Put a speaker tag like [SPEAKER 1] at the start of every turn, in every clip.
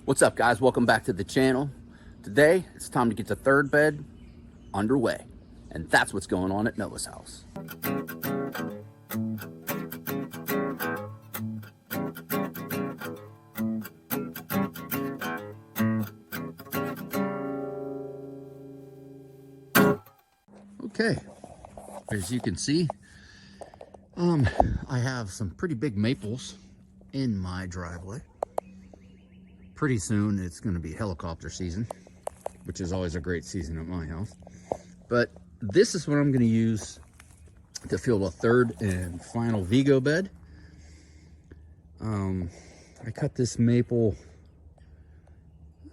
[SPEAKER 1] What's up, guys? Welcome back to the channel. Today it's time to get the third bed underway, and that's what's going on at Noah's house. Okay, as you can see, I have some pretty big maples in my driveway. Pretty soon it's going to be helicopter season, which is always a great season at my house. But this is what I'm going to use to fill a third and final Vego bed. I cut this maple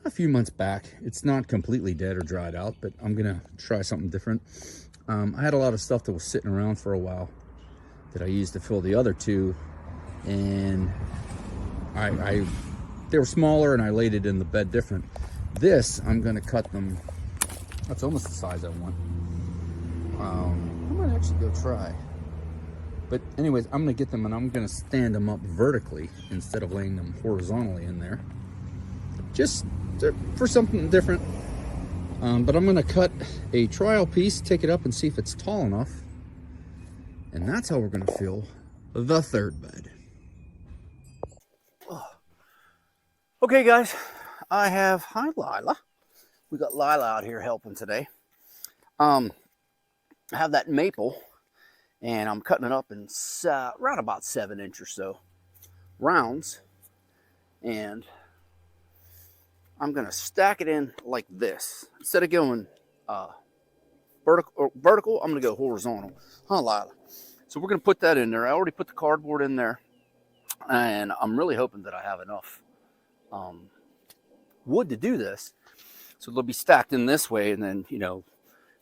[SPEAKER 1] a few months back. It's not completely dead or dried out, but I'm going to try something different. I had a lot of stuff that was sitting around for a while that I used to fill the other two, and they were smaller and I laid it in the bed different. This, I'm going to cut them. That's almost the size I want. I might actually go try. But anyways, I'm going to get them and I'm going to stand them up vertically instead of laying them horizontally in there. Just for something different. But I'm going to cut a trial piece, take it up and see if it's tall enough. And that's how we're going to fill the third bed. Okay, guys, hi Lila. We got Lila out here helping today. I have that maple, and I'm cutting it up in around about 7-inch or so rounds, and I'm gonna stack it in like this. Instead of going vertical, I'm gonna go horizontal. Huh, Lila? So we're gonna put that in there. I already put the cardboard in there, and I'm really hoping that I have enough wood to do this, so they'll be stacked in this way, and then, you know,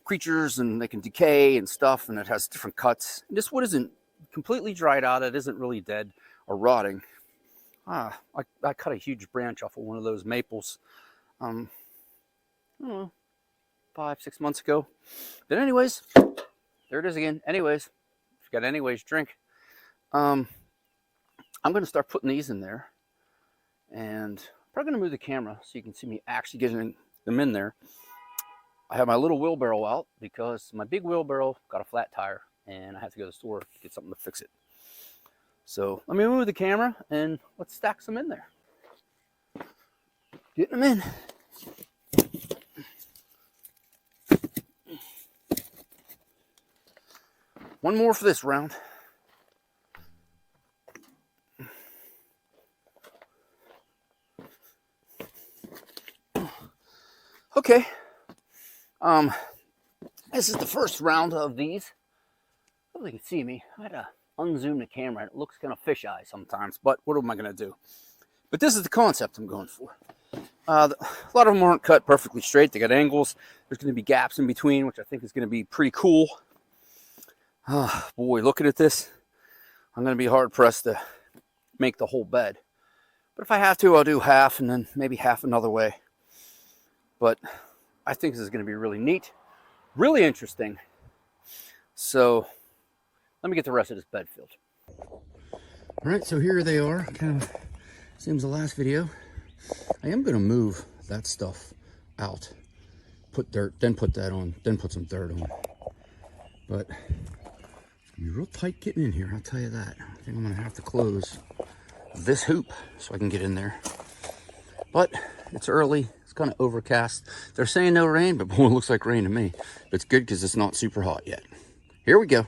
[SPEAKER 1] creatures, and they can decay and stuff, and it has different cuts. And this wood isn't completely dried out. It isn't really dead or rotting. I cut a huge branch off of one of those maples I don't know, 5-6 months ago. But anyways, there it is again. Anyways, if you got anyways, drink. I'm gonna start putting these in there, and I'm probably going to move the camera so you can see me actually getting them in there. I have my little wheelbarrow out because my big wheelbarrow got a flat tire and I have to go to the store to get something to fix it. So let me move the camera and let's stack some in there. Getting them in. One more for this round. Okay, this is the first round of these. Hopefully you can see me. I had to unzoom the camera. It looks kind of fisheye sometimes, but what am I going to do? But this is the concept I'm going for. A lot of them aren't cut perfectly straight. They got angles. There's going to be gaps in between, which I think is going to be pretty cool. Boy, looking at this, I'm going to be hard-pressed to make the whole bed. But if I have to, I'll do half and then maybe half another way. But I think this is going to be really neat, really interesting. So let me get the rest of this bed filled. All right, so here they are. Kind of same as the last video. I am going to move that stuff out, put dirt, then put that on, then put some dirt on. But it's going to be real tight getting in here, I'll tell you that. I think I'm going to have to close this hoop so I can get in there. But it's early. It's kind of overcast. They're saying no rain, but boy, it looks like rain to me. But it's good because it's not super hot yet. Here we go.